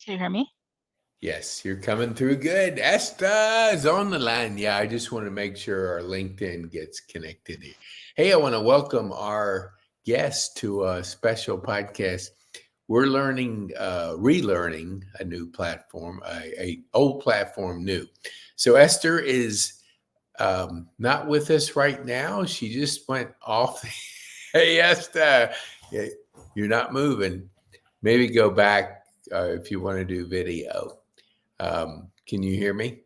Can you hear me? Yes, you're coming through good. Esther is on the line. Yeah, I just want to make sure our LinkedIn gets connected here. Hey, I want to welcome our guest to a special podcast. We're relearning a new platform, a old platform new. So Esther is not with us right now. She just went off. Hey, Esther, yeah, you're not moving. Maybe go back if you want to do video. Can you hear me?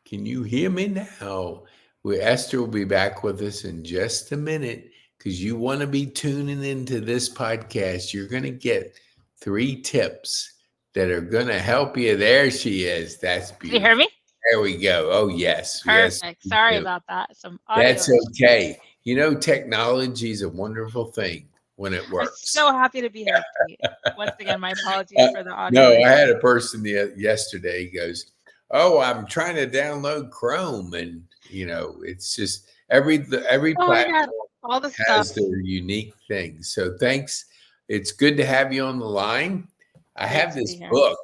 Can you hear me now? Esther will be back with us in just a minute because you want to be tuning into this podcast. You're going to get 3 tips that are going to help you. There she is. That's Can you hear beautiful. me? There we go. Oh, yes. Yes, Perfect. we Sorry do. about that. Some audio That's issues. okay. You know, technology is a wonderful thing when it I'm works. so happy to be here, Pete. Once again, my apologies Uh, for the audio no, I had issue. a person yesterday. He goes, "Oh, I'm trying to download Chrome, and it's just every Oh my God, platform all the stuff. has their unique things." So thanks. It's good to have you on the line. I Great have to be this here. book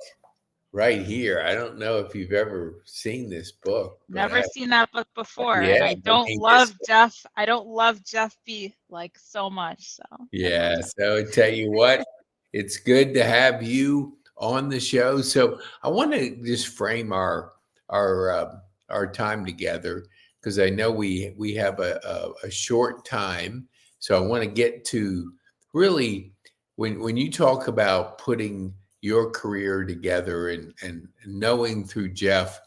right here. I don't know if you've ever seen this book, but Never seen that book before, yeah, and I I don't mean love Jeff. I don't love Jeff B like so much. So I love Yeah, Jeff. so I tell you what, it's good to have you on the show. So I want to just frame our our time together because I know we have a short time. So I want to get to really when you talk about putting your career together and knowing through Jeff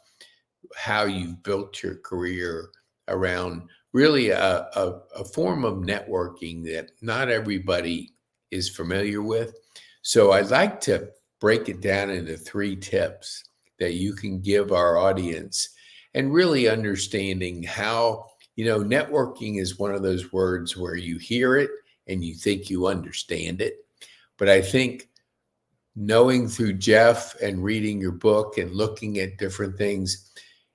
how you've built your career around really a form of networking that not everybody is familiar with. So I'd like to break it down into 3 tips that you can give our audience and really understanding how, networking is one of those words where you hear it and you think you understand it. But I think knowing through Jeff and reading your book and looking at different things,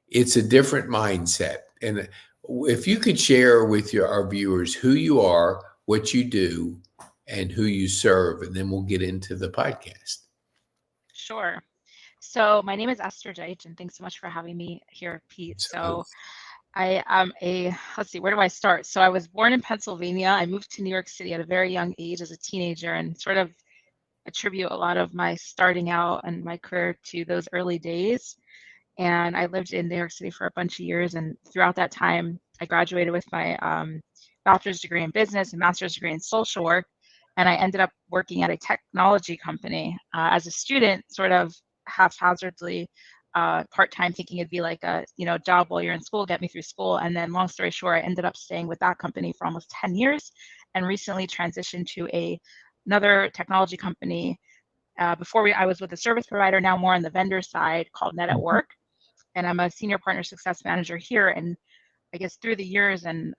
it's a different mindset. And if you could share with our viewers who you are, what you do, and who you serve, and then we'll get into the podcast. Sure. So my name is Esther Deutsch, and thanks so much for having me here, Pete. So, So I am let's see, where do I start? So I was born in Pennsylvania. I moved to New York City at a very young age as a teenager and sort of attribute a lot of my starting out and my career to those early days. And I lived in New York City for a bunch of years. And throughout that time, I graduated with my bachelor's degree in business and master's degree in social work. And I ended up working at a technology company as a student, sort of haphazardly, part-time, thinking it'd be like a job while you're in school, get me through school. And then, long story short, I ended up staying with that company for almost 10 years, and recently transitioned to another technology company. I was with a service provider, now more on the vendor side, called Net at Work, and I'm a senior partner success manager here. And I guess through the years and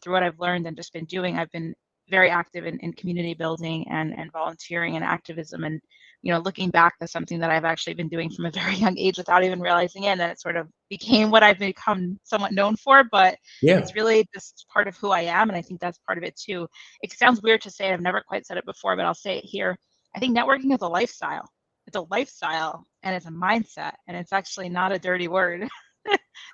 through what I've learned and just been doing, I've been very active in community building and volunteering and activism. And looking back, that's something that I've actually been doing from a very young age without even realizing it. And then it sort of became what I've become somewhat known for. But yeah, it's really just part of who I am, and I think that's part of it too. It sounds weird to say it. I've never quite said it before, but I'll say it here. I think networking is a lifestyle. It's a lifestyle and it's a mindset, and it's actually not a dirty word.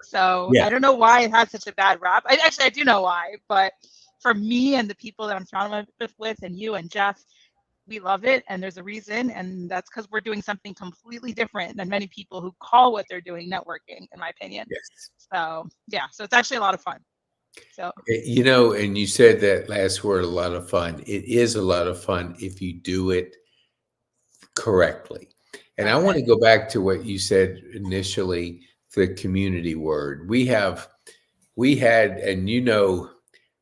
So yeah. I don't know why it has such a bad rap. I do know why, but for me and the people that I'm surrounded with and you and Jeff, we love it, and there's a reason, and that's because we're doing something completely different than many people who call what they're doing networking, in my opinion. Yes. So yeah, so it's actually a lot of fun. So And you said that last word, a lot of fun. It is a lot of fun if you do it correctly. And I that's want it. to go back to what you said initially, the community word. We had, and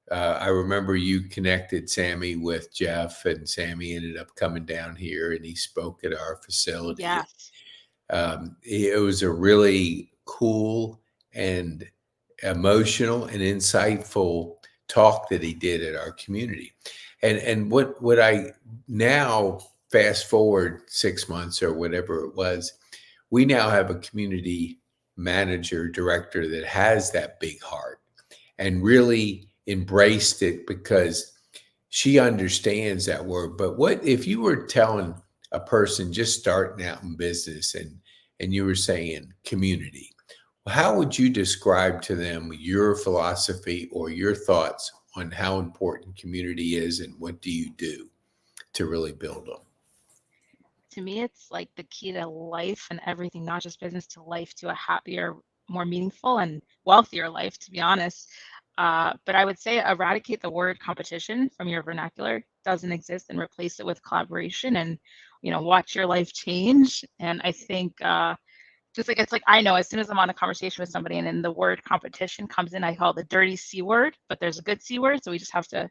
I remember you connected Sammy with Jeff, and Sammy ended up coming down here and he spoke at our facility. Yes. It was a really cool and emotional and insightful talk that he did at our community. And what I now fast forward 6 months or whatever it was, we now have a community manager director that has that big heart and really embraced it because she understands that word. But what if you were telling a person just starting out in business and you were saying community? How would you describe to them your philosophy or your thoughts on how important community is and what do you do to really build them? To me, it's like the key to life and everything, not just business, to life, to a happier, more meaningful, and wealthier life, to be honest. But I would say eradicate the word competition from your vernacular. It doesn't exist, and replace it with collaboration and, watch your life change. And I think just like it's like I know as soon as I'm on a conversation with somebody and then the word competition comes in, I call it the dirty C word, but there's a good C word, so we just have to,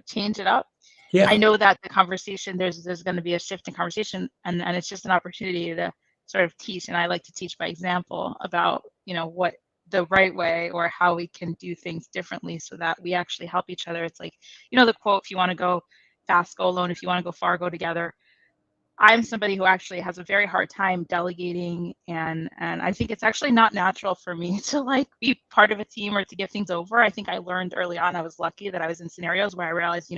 change it up. I Yeah. know that the conversation there's going to be a shift in conversation, and it's just an opportunity to sort of teach. And I like to teach by example about what the right way or how we can do things differently so that we actually help each other. It's like the quote: if you want to go fast, go alone. If you want to go far, go together. I'm somebody who actually has a very hard time delegating, and I think it's actually not natural for me to like be part of a team or to get things over. I think I learned early on. I was lucky that I was in scenarios where I realized,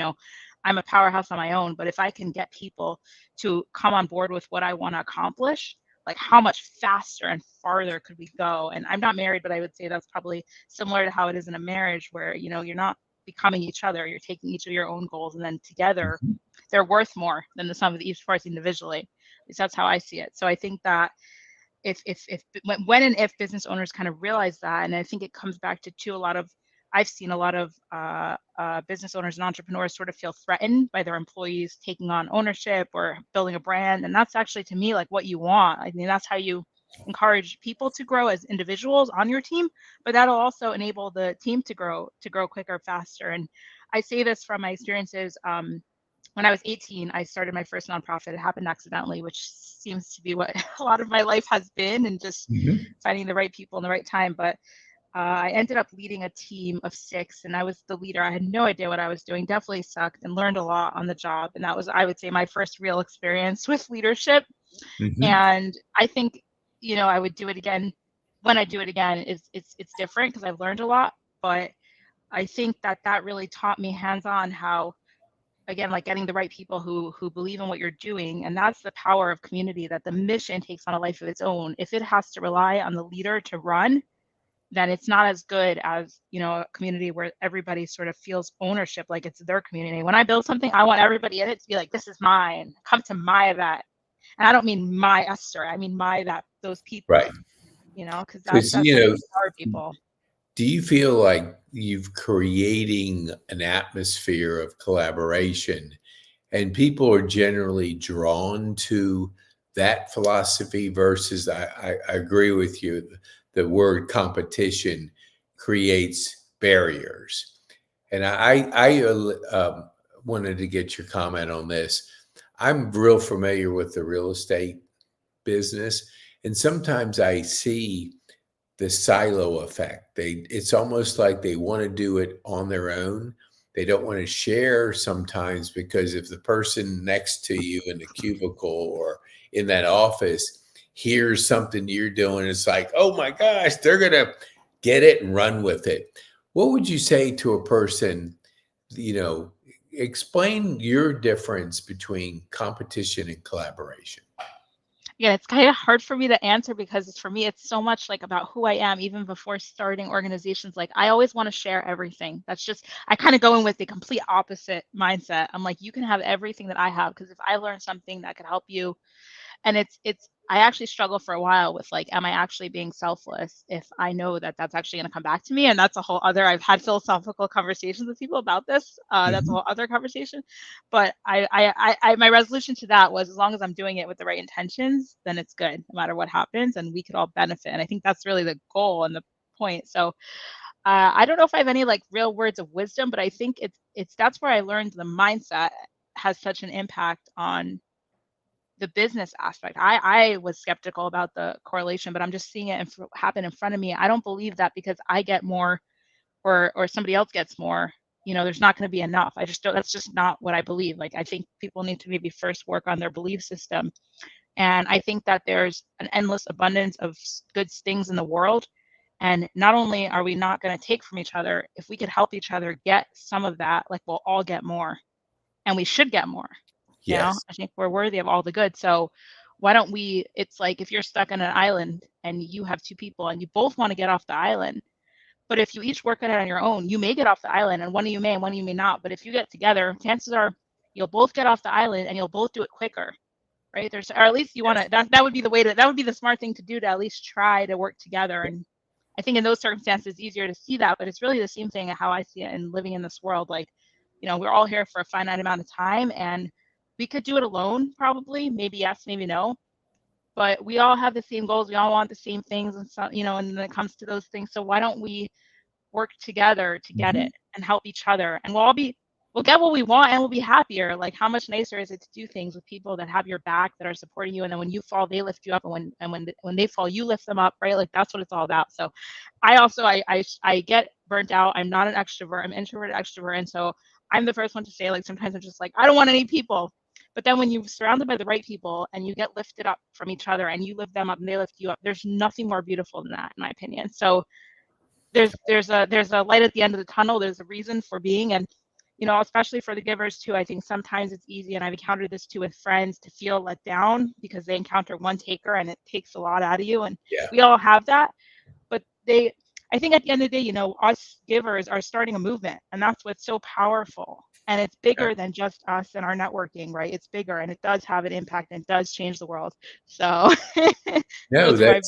I'm a powerhouse on my own, but if I can get people to come on board with what I want to accomplish, like how much faster and farther could we go? And I'm not married, but I would say that's probably similar to how it is in a marriage where, you're not becoming each other, you're taking each of your own goals and then together Mhm. they're worth more than the sum of each parts individually. At least that's how I see it. So I think that if when and if business owners kind of realize that, and I think it comes back to a lot of I've seen a lot of business owners and entrepreneurs sort of feel threatened by their employees taking on ownership or building a brand, and that's actually to me like what you want. I mean, that's how you encourage people to grow as individuals on your team, but that'll also enable the team to grow quicker, faster. And I say this from my experiences. When I was 18, I started my first nonprofit. It happened accidentally, which seems to be what a lot of my life has been, and just Mhm. finding the right people in the right time. But I ended up leading a team of 6, and I was the leader. I had no idea what I was doing, definitely sucked, and learned a lot on the job. And that was, I would say, my first real experience with leadership. Mhm. And I think, I would do it again. When I do it again, it's different because I've learned a lot. But I think that really taught me hands-on how, again, like getting the right people who believe in what you're doing. And that's the power of community, that the mission takes on a life of its own. If it has to rely on the leader to run, then it's not as good as a community where everybody sort of feels ownership, like it's their community. When I build something, I want everybody in it to be like, this is mine, come to my event. And I don't mean my Esther, I mean my that those people, Right. because Because, that's how you empower people. do you feel like you've creating an atmosphere of collaboration and people are generally drawn to that philosophy versus I agree with you, the word competition creates barriers. And wanted to get your comment on this. I'm real familiar with the real estate business, and sometimes I see the silo effect. It's almost like they want to do it on their own. They don't want to share sometimes because if the person next to you in the cubicle or in that office hears something you're doing, it's like, oh my gosh, they're gonna get it and run with it. What would you say to a person, you know, explain your difference between competition and collaboration? Yeah, it's kind of hard for me to answer because for me, it's so much like about who I am, even before starting organizations. Like, I always want to share everything. That's just, I kind of go in with the complete opposite mindset. I'm like, you can have everything that I have, because if I learn something that could help you, and it's I actually struggle for a while with like, am I actually being selfless if I know that that's actually going to come back to me? And that's a whole other, I've had philosophical conversations with people about this. That's a Mhm. whole other conversation. But my resolution to that was, as long as I'm doing it with the right intentions, then it's good no matter what happens, and we could all benefit. And I think that's really the goal and the point. So I don't know if I have any like real words of wisdom, but I think it's that's where I learned the mindset has such an impact on the business aspect. I was skeptical about the correlation, but I'm just seeing it happen in front of me. I don't believe that because I get more or somebody else gets more, there's not going to be enough. I just don't. That's just not what I believe. Like, I think people need to maybe first work on their belief system, and I think that there's an endless abundance of good things in the world. And not only are we not going to take from each other, if we could help each other get some of that, like we'll all get more, and we should get more. Yes. I think we're worthy of all the good. So why don't we? It's like if you're stuck on an island and you have two people and you both want to get off the island, but if you each work at it on your own, you may get off the island, and one of you may and one of you may not. But if you get together, chances are you'll both get off the island and you'll both do it quicker, right? Or at least you want Yes. to. That would be the way to. That would be the smart thing to do, to at least try to work together. And I think in those circumstances, it's easier to see that. But it's really the same thing how I see it in living in this world. Like, we're all here for a finite amount of time, and we could do it alone, probably. Maybe yes, maybe no. But we all have the same goals. We all want the same things, and so and when it comes to those things, so why don't we work together to get Mhm. it and help each other, and we'll get what we want, and we'll be happier. Like, how much nicer is it to do things with people that have your back, that are supporting you, and then when you fall they lift you up, and when they fall you lift them up, right? Like, that's what it's all about. So I also I get burnt out. I'm not an extrovert. I'm introverted extrovert, and so I'm the first one to say, like, sometimes I'm just like, I don't want any people. But then when you're surrounded by the right people and you get lifted up from each other and you lift them up and they lift you up, there's nothing more beautiful than that, in my opinion. So there's a light at the end of the tunnel. There's a reason for being. And especially for the givers too, I think sometimes it's easy, and I've encountered this too with friends, to feel let down because they encounter one taker and it takes a lot out of you, and Yeah. we all have that. But I think at the end of the day, us givers are starting a movement, and that's what's so powerful. And it's Yeah. bigger than just us and our networking, right? It's bigger, and it does have an impact, and it does change the world. So No, those are my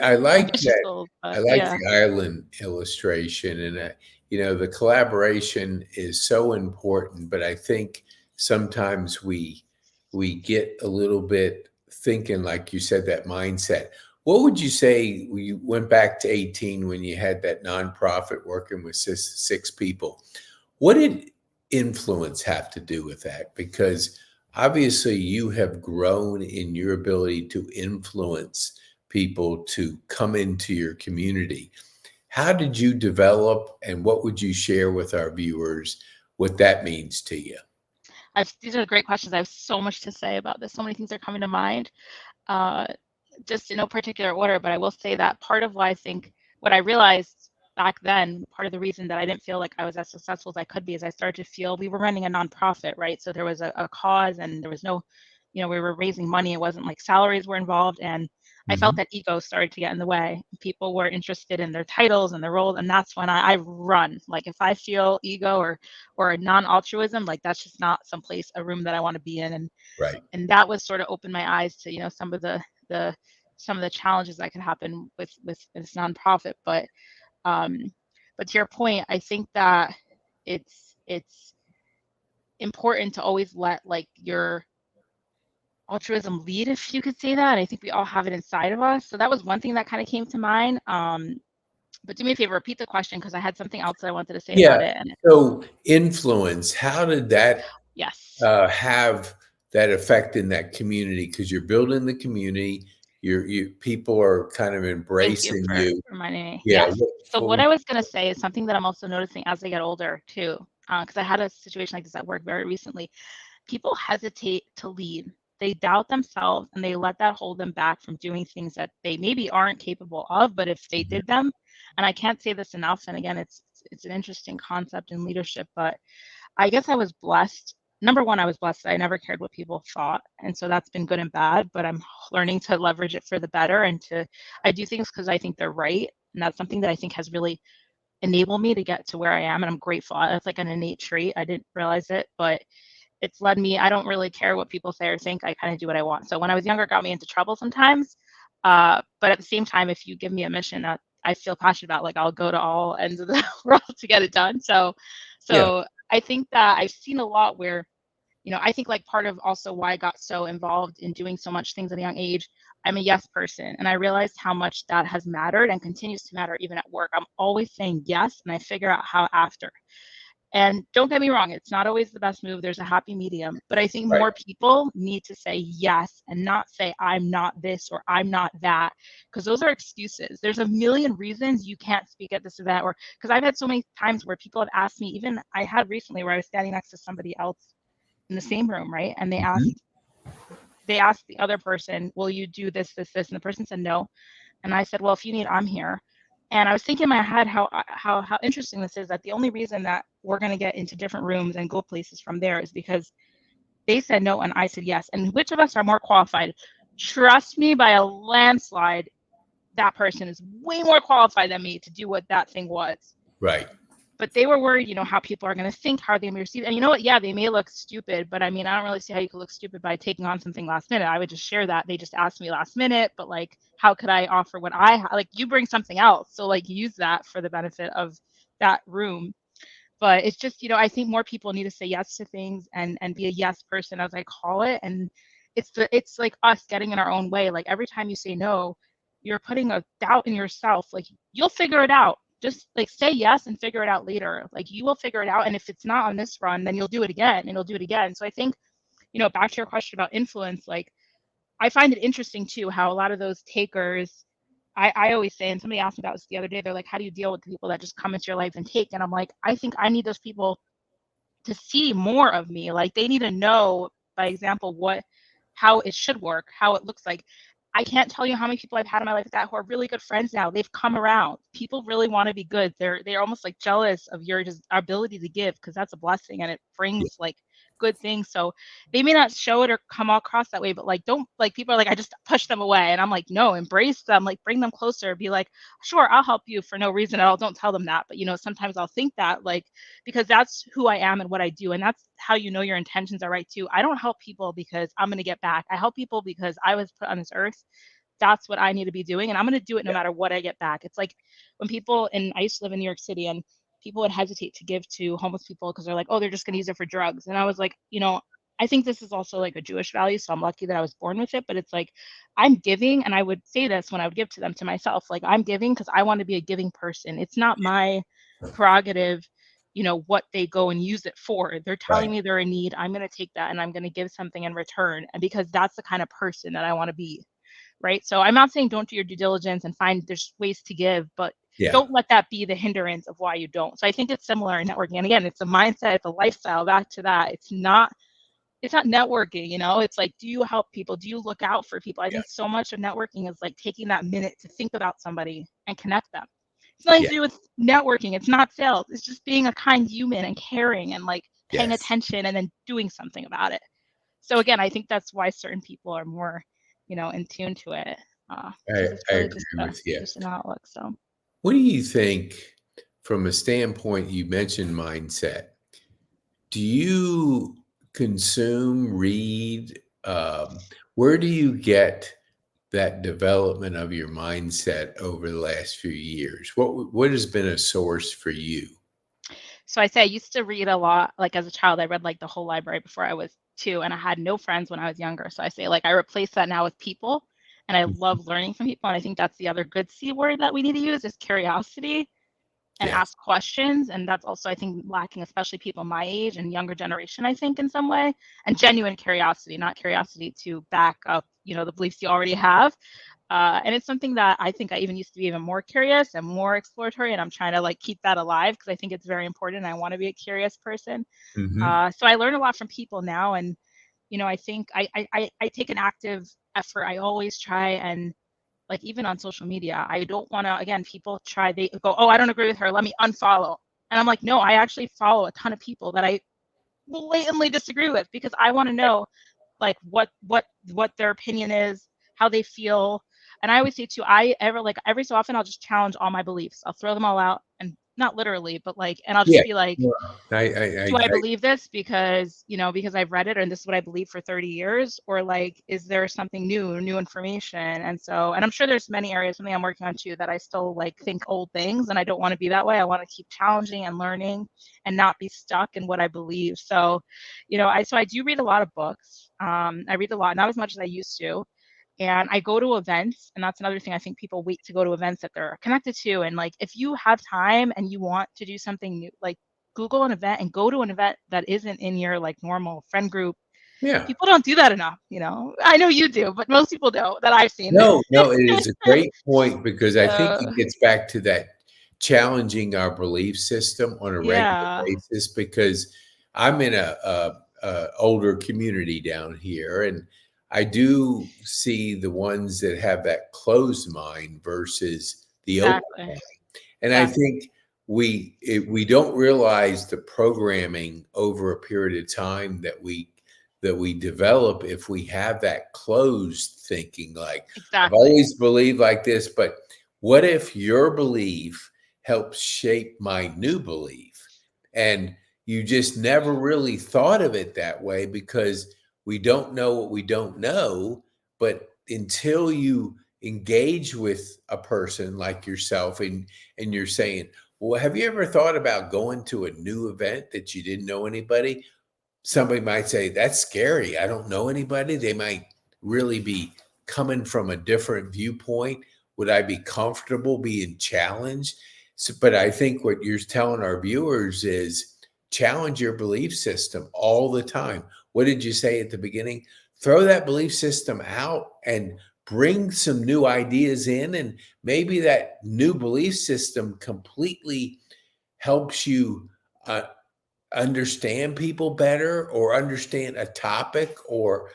I like ambitious that. goals, I but like yeah. the island illustration, and the collaboration is so important. But I think sometimes we get a little bit thinking, like you said, that mindset. What would you say when you went back to 18 when you had that nonprofit working with six people? What did influence have to do with that? Because obviously you have grown in your ability to influence people to come into your community. How did you develop, and what would you share with our viewers what that means to you? These are great questions. I have so much to say about this. So many things are coming to mind, uh, just in no particular order. But I will say that part of why I think what I realized back then, part of the reason that I didn't feel like I was as successful as I could be, is I started to feel we were running a nonprofit, right? So there was a cause, and there was no, we were raising money. It wasn't like salaries were involved, and I felt Mhm. that ego started to get in the way. People were interested in their titles and their roles, and that's when I run. Like, if I feel ego or non-altruism, like, that's just not someplace, a room that I want to be in. Right. And that was sort of opened my eyes to the some of the challenges that could happen with this nonprofit. Um, but to your point, I think that it's important to always let, like, your altruism lead, if you could say that. I think we all have it inside of us. So that was one thing that kind of came to mind. But do me a favor, repeat the question, because I had something else that I wanted to say Yeah. about it. And So influence, how did that yes, have that effect in that community? Because you're building the community, you people are kind of thank you embracing for you. reminding me. Yeah. Yes. So What what would I was going to say is something that I'm also noticing as I get older too, because I had a situation like this at work very recently. People hesitate to lead. They doubt themselves, and they let that hold them back from doing things that they maybe aren't capable of, but if they Mhm. did them, and I can't say this enough, and again, it's an interesting concept in leadership, but I guess I was blessed. Number one, I was blessed. I never cared what people thought. And so that's been good and bad, but I'm learning to leverage it for the better, I do things because I think they're right. And that's something that I think has really enabled me to get to where I am. And I'm grateful. It's like an innate trait. I didn't realize it, but it's led me. I don't really care what people say or think. I kind of do what I want. So when I was younger, it got me into trouble sometimes. But at the same time, if you give me a mission that I feel passionate about, like, I'll go to all ends of the world to get it done. So, Yeah. so I think that I've seen a lot where, I think, like, part of also why I got so involved in doing so much things at a young age, I'm a yes person. And I realized how much that has mattered and continues to matter even at work. I'm always saying yes, and I figure out how after. And don't get me wrong, it's not always the best move. There's a happy medium. But I think Right. more people need to say yes and not say, I'm not this or I'm not that, because those are excuses. There's a million reasons you can't speak at this event. Or because I've had so many times where people have asked me, even I had recently where I was standing next to somebody else in the same room, right? And Mhm. they asked the other person, will you do this, this, this? And the person said no. And I said, well, if you need, I'm here. And I was thinking in my head how interesting this is, that the only reason that we're going to get into different rooms and go places from there is because they said no and I said yes. And which of us are more qualified? Trust me, by a landslide, that person is way more qualified than me to do what that thing was. Right. But they were worried, how people are going to think, how are they going to be received. And you know what? Yeah, they may look stupid, but I mean, I don't really see how you could look stupid by taking on something last minute. I would just share that. They just asked me last minute, but like, how could I offer what like, you bring something else. So like use that for the benefit of that room. But it's just, I think more people need to say yes to things and be a yes person, as I call it. And it's like us getting in our own way. Like every time you say no, you're putting a doubt in yourself. Like you'll figure it out. Just like say yes and figure it out later. Like you will figure it out. And if it's not on this run, then you'll do it again and you'll do it again. So I think, back to your question about influence, like I find it interesting too how a lot of those takers, I always say, and somebody asked me about this the other day, they're like, how do you deal with the people that just come into your life and take? And I'm like, I think I need those people to see more of me. Like they need to know, by example, how it should work, how it looks like. I can't tell you how many people I've had in my life that who are really good friends now. They've come around. People really want to be good. They're almost like jealous of your just ability to give, because that's a blessing and it Yeah. brings like good things. So they may not show it or come across that way, but like don't, like, people are like, I just push them away, and I'm like, no, embrace them, like bring them closer, be like, sure, I'll help you for no reason at all. Don't tell them that, but sometimes I'll think that, like, because that's who I am and what I do, and that's how your intentions are right too. I don't help people because I'm going to get back. I help people because I was put on this earth. That's what I need to be doing, and I'm going to do it no Yeah. matter what I get back. It's like when people, and I used to live in New York City, and people would hesitate to give to homeless people because they're like, oh, they're just going to use it for drugs. And I was like, I think this is also like a Jewish value, so I'm lucky that I was born with it. But it's like, I'm giving, and I would say this when I would give to them, to myself, like, I'm giving because I want to be a giving person. It's not my prerogative, what they go and use it for. They're telling Right. me they're in need. I'm going to take that and I'm going to give something in return. And because that's the kind of person that I want to be. Right. So I'm not saying don't do your due diligence and find there's ways to give, but Yeah. don't let that be the hindrance of why you don't. So I think it's similar in networking. And again, it's a mindset, it's a lifestyle. Back to that. It's not networking, it's like, do you help people? Do you look out for people? I Yeah. think so much of networking is like taking that minute to think about somebody and connect them. It's nothing Yeah. to do with networking. It's not sales. It's just being a kind human and caring and like paying Yes. attention and then doing something about it. So again, I think that's why certain people are more, in tune to it, I, because it's I really just agree a with you. just an outlook. So What do you think from a standpoint, you mentioned mindset? Do you consume, read? Where do you get that development of your mindset over the last few years? What has been a source for you? So I say I used to read a lot. Like as a child, I read like the whole library before I was 2, and I had no friends when I was younger. So I say like I replaced that now with people, and I love learning from people. And I think that's the other good C word that we need to use is curiosity and Yes. ask questions. And that's also, I think, lacking, especially people my age and younger generation, I think, in some way. And genuine curiosity, not curiosity to back up, the beliefs you already have. And it's something that I think I even used to be even more curious and more exploratory. And I'm trying to like keep that alive because I think it's very important. I want to be a curious person. Hmm. So I learn a lot from people now. And, I think I take an active effort. I always try and, like, even on social media, I don't want to, again, people they go, oh, I don't agree with her, let me unfollow. And I'm like, no, I actually follow a ton of people that I blatantly disagree with because I want to know like what their opinion is, how they feel. And I always say too, I ever like every so often I'll just challenge all my beliefs. I'll throw them all out, and not literally, but like, and I'll Yeah. just be like, Yeah. I do I believe this because, because I've read it and this is what I believe for 30 years, or like, is there something new information? And so, and I'm sure there's many areas, something I'm working on too, that I still like think old things, and I don't want to be that way. I want to keep challenging and learning and not be stuck in what I believe. So, I do read a lot of books. I read a lot, not as much as I used to. And I go to events, and that's another thing. I think people wait to go to events that they're connected to. And like, if you have time and you want to do something new, like Google an event and go to an event that isn't in your like normal friend group. Yeah. People don't do that enough. I know you do, but most people don't that I've seen. No, no, it is a great point because I think So it gets back to that challenging our belief system on a regular yeah, basis because I'm in a older community down here, and I do see the ones that have that closed mind versus the open exactly. mind. And I Yeah, think we don't realize the programming over a period of time that we develop if we have that closed thinking, like I've exactly. always believed like this, but what if your belief helps shape my new belief? And you just never really thought of it that way because we don't know what we don't know. But until you engage with a person like yourself and you're saying, well, have you ever thought about going to a new event that you didn't know anybody? Somebody might say, that's scary. I don't know anybody. They might really be coming from a different viewpoint. Would I be comfortable being challenged? So, but I think what you're telling our viewers is challenge your belief system all the time. What did you say at the beginning? Throw that belief system out and bring some new ideas in. And maybe that new belief system completely helps you uh, understand people better or understand a topic or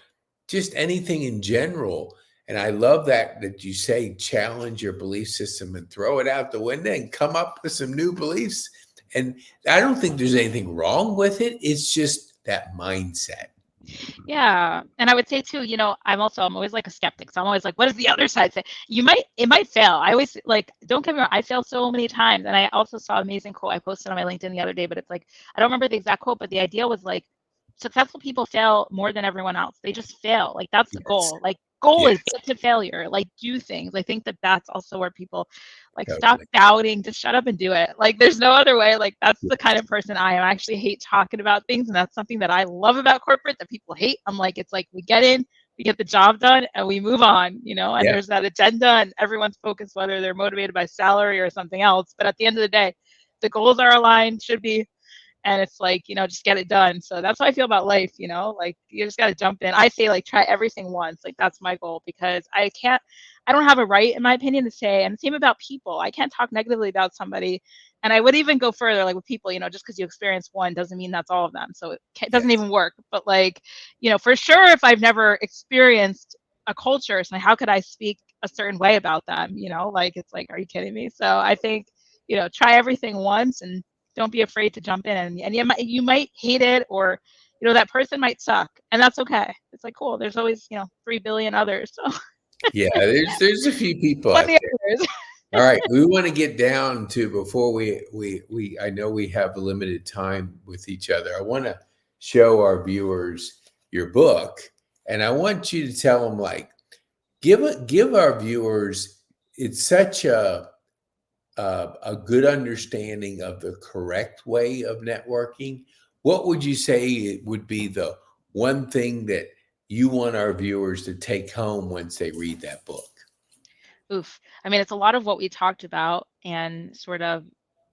just anything in general. And I love that you say challenge your belief system and throw it out the window and come up with some new beliefs. And I don't think there's anything wrong with it. It's just that mindset. Yeah, and I would say too, I'm always like a skeptic. So I'm always like, what does the other side say? It might fail. I always like, don't get me wrong, I fail so many times. And I also saw an amazing quote I posted on my LinkedIn the other day, but it's like, I don't remember the exact quote, but the idea was like, successful people fail more than everyone else. They just fail. Like that's the Yes. goal. Like goal Yeah, is get to failure. Like do things. I think that that's also where people like stop totally. doubting, just shut up and do it. Like there's no other way. Like that's the kind Yes. of person I am. I actually hate talking about things, and that's something that I love about corporate that people hate. I'm like, it's like we get in, we get the job done, and we move on, and Yeah. there's that agenda, and everyone's focused, whether they're motivated by salary or something else. But at the end of the day, the goals are aligned, should be, and it's like, just get it done. So that's how I feel about life, like you just got to jump in. I say like try everything once. Like that's my goal, because I don't have a right, in my opinion, to say, and the same about people. I can't talk negatively about somebody. And I would even go further, like with people, just because you experience one doesn't mean that's all of them. So it doesn't Yes. even work. But like, for sure, if I've never experienced a culture, so how could I speak a certain way about them? Like it's like, are you kidding me? So I think, try everything once and don't be afraid to jump in, and you might hate it, or that person might suck, and that's okay. It's like cool. There's always 3 billion others, so Yeah. There's a few people out plenty of there. others. All right, we want to get down to before we I know we have limited time with each other. I want to show our viewers your book, and I want you to tell them like give our viewers it's such a good understanding of the correct way of networking. What would you say it would be the one thing that you want our viewers to take home once they read that book? Oof. I mean, it's a lot of what we talked about, and sort of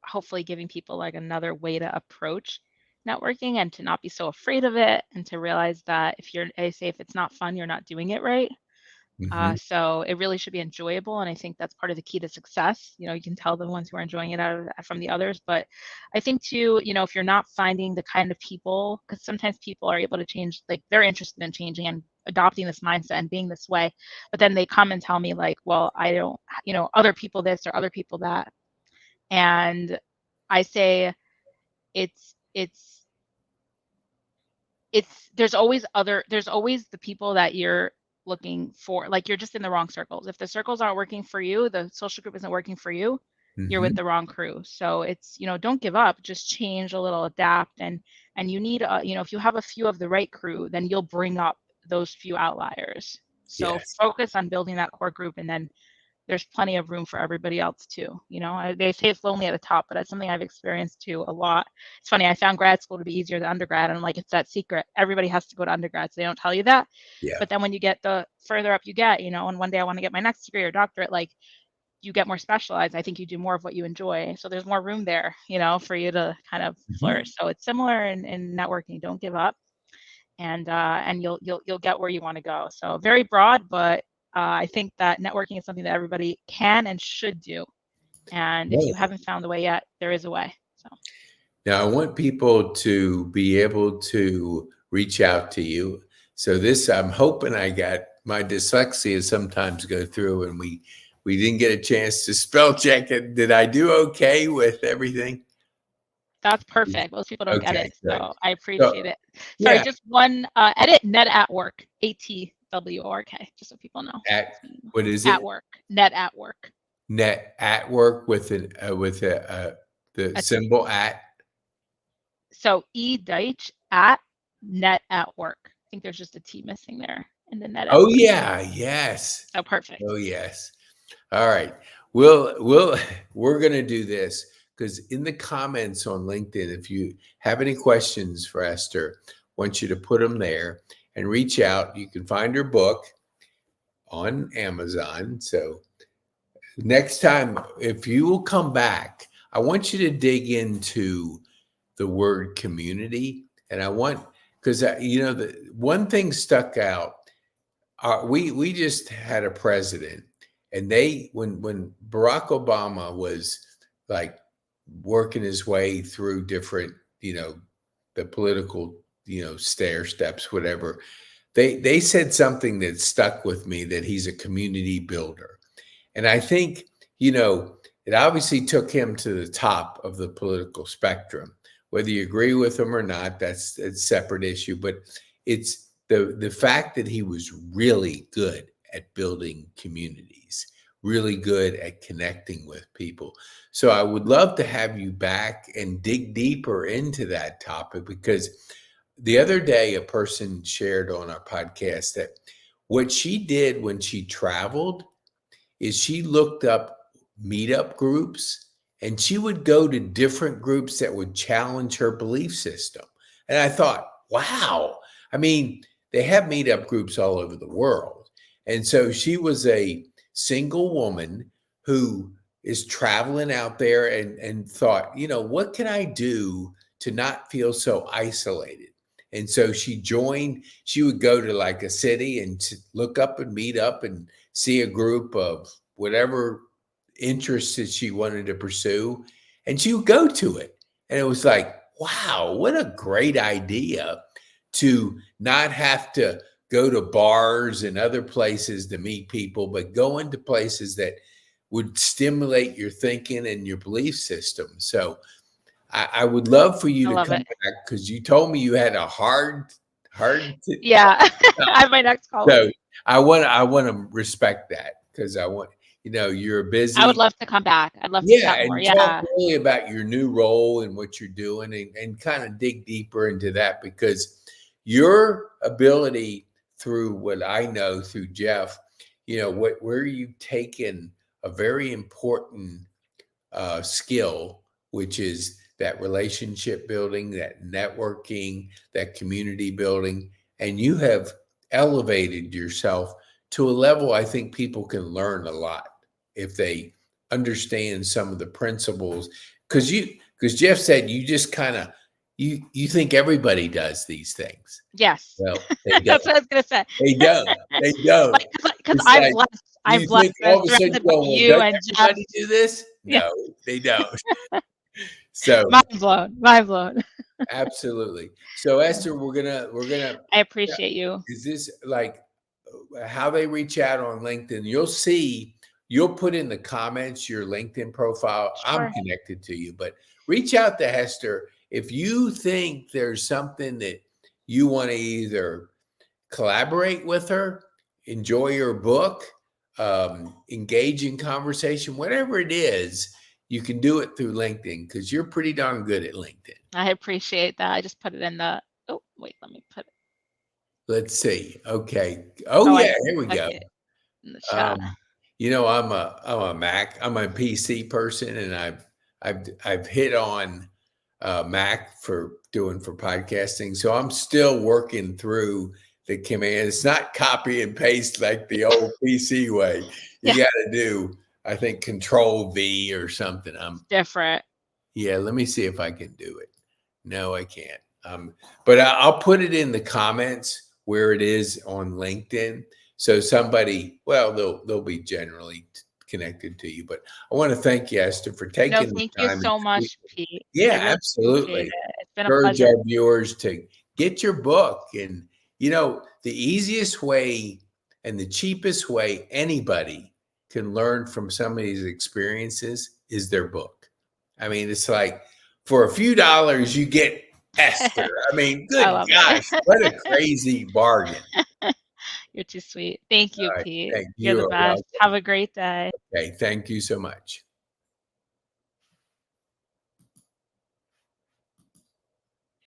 hopefully giving people like another way to approach networking, and to not be so afraid of it, and to realize that if it's not fun, you're not doing it right. Hmm. So it really should be enjoyable, and I think that's part of the key to success. You can tell the ones who are enjoying it from the others. But I think too, if you're not finding the kind of people, because sometimes people are able to change, like they're interested in changing and adopting this mindset and being this way, but then they come and tell me like, well, I don't, other people this or other people that, and I say it's there's always the people that you're looking for. Like you're just in the wrong circles. If the circles aren't working for you, the social group isn't working for you, you're with Hmm. the wrong crew. So it's, don't give up, just change a little, adapt, and you need if you have a few of the right crew, then you'll bring up those few outliers. So Yes. focus on building that core group, and then there's plenty of room for everybody else too. They say it's lonely at the top, but that's something I've experienced too a lot. It's funny. I found grad school to be easier than undergrad, and I'm like, it's that secret. Everybody has to go to undergrad, so they don't tell you that. Yeah. But then when you get the further up you get, and one day I want to get my next degree or doctorate, like you get more specialized. I think you do more of what you enjoy, so there's more room there, for you to kind of Mhm. flourish. So it's similar in networking. Don't give up, and you'll get where you want to go. So very broad, but I think that networking is something that everybody can and should do. And if you Yeah. haven't found the way yet, there is a way. So Now, I want people to be able to reach out to you. So this, I'm hoping I got my dyslexia sometimes go through and we didn't get a chance to spell check it. Did I do okay with everything? That's perfect. Most people don't get Okay, it, good. so I So, appreciate it. Sorry, yeah, just one edit. Net at work. ATWORK. Just so people know. at what is At it? work. Net at work. Net at work with the A T. symbol at. So Deutsch at net at work. I think there's just a T missing there in the net at Oh work. yeah, yes. So perfect. Oh yes. All right. We'll we're gonna do this because in the comments on LinkedIn, if you have any questions for Esther, I want you to put them there and reach out. You can find her book on Amazon. So next time, if you will come back, I want you to dig into the word community. And I want, because the one thing stuck out. We just had a president, and when Barack Obama was like working his way through different, the political, stair steps, whatever, they said something that stuck with me, that he's a community builder. And I think, it obviously took him to the top of the political spectrum. Whether you agree with him or not, that's a separate issue. But it's the fact that he was really good at building communities, really good at connecting with people. So I would love to have you back and dig deeper into that topic, because the other day a person shared on our podcast that what she did when she traveled is she looked up meetup groups, and she would go to different groups that would challenge her belief system. And I thought, wow, I mean, they have meetup groups all over the world. And so she was a single woman who is traveling out there, and thought, what can I do to not feel so isolated? And so she would go to like a city and look up and meet up and see a group of whatever interests that she wanted to pursue, and she would go to it. And it was like, wow, what a great idea to not have to go to bars and other places to meet people, but go into places that would stimulate your thinking and your belief system. So I would love for you I to love come it. back, because you told me you had a hard Yeah. I have my next so colleague. I want to respect that, because I want, you're I would busy. love to come back. I'd love to Yeah, chat more. and talk Yeah. really about your new role and what you're doing, and kind of dig deeper into that, because your ability, through what I know through Jeff, where you've taken a very important skill, which is that relationship building, that networking, that community building, and you have elevated yourself to a level I think people can learn a lot if they understand some of the principles. Because Jeff said you just kind of you think everybody does these things. Yes. Well, they don't. That's what I was gonna say. They don't. They don't. Because It's I'm like, blessed. I'm you blessed. think I was all of a sudden, surrounded by well, you does and Jeff. everybody do this? Yeah. No, they don't. So Mind blown. Mind blown. absolutely. So Esther, we're gonna. I Yeah, appreciate you. is this like how they reach out on LinkedIn? You'll put in the comments your LinkedIn profile. I'm Sure. connected to you, but reach out to Esther if you think there's something that you want to either collaborate with her, enjoy her book, engage in conversation, whatever it is. You can do it through LinkedIn, because you're pretty darn good at LinkedIn. I appreciate that. I just put it in the oh, wait, let me put it. Let's see. Okay. Oh Oh, I yeah, here we stuck go. it in the chat. Um, I'm a Mac. I'm a PC person, and I've hit on Mac for podcasting. So I'm still working through the command. It's not copy and paste like the old PC way. Yeah, You got to do, I think, Control V or something. it's different. Yeah. Let me see if I can do it. No, I can't. But I'll put it in the comments where it is on LinkedIn. So somebody, well, they'll be generally connected to you. But I want to thank you, Esther, for No, taking the thank you time and so speaking. much, Pete. I Yeah, really appreciate absolutely. it. It's been a Encourage pleasure. our viewers to get your book. And, the easiest way and the cheapest way anybody can learn from some of these experiences is their book. I mean, it's like for a few dollars, you get Esther. I mean, I good love it. gosh, what a crazy bargain. You're too sweet. Thank you, All right. Pete. Thank You're you. the Are best. welcome. Have a great day. Okay. Thank you so much.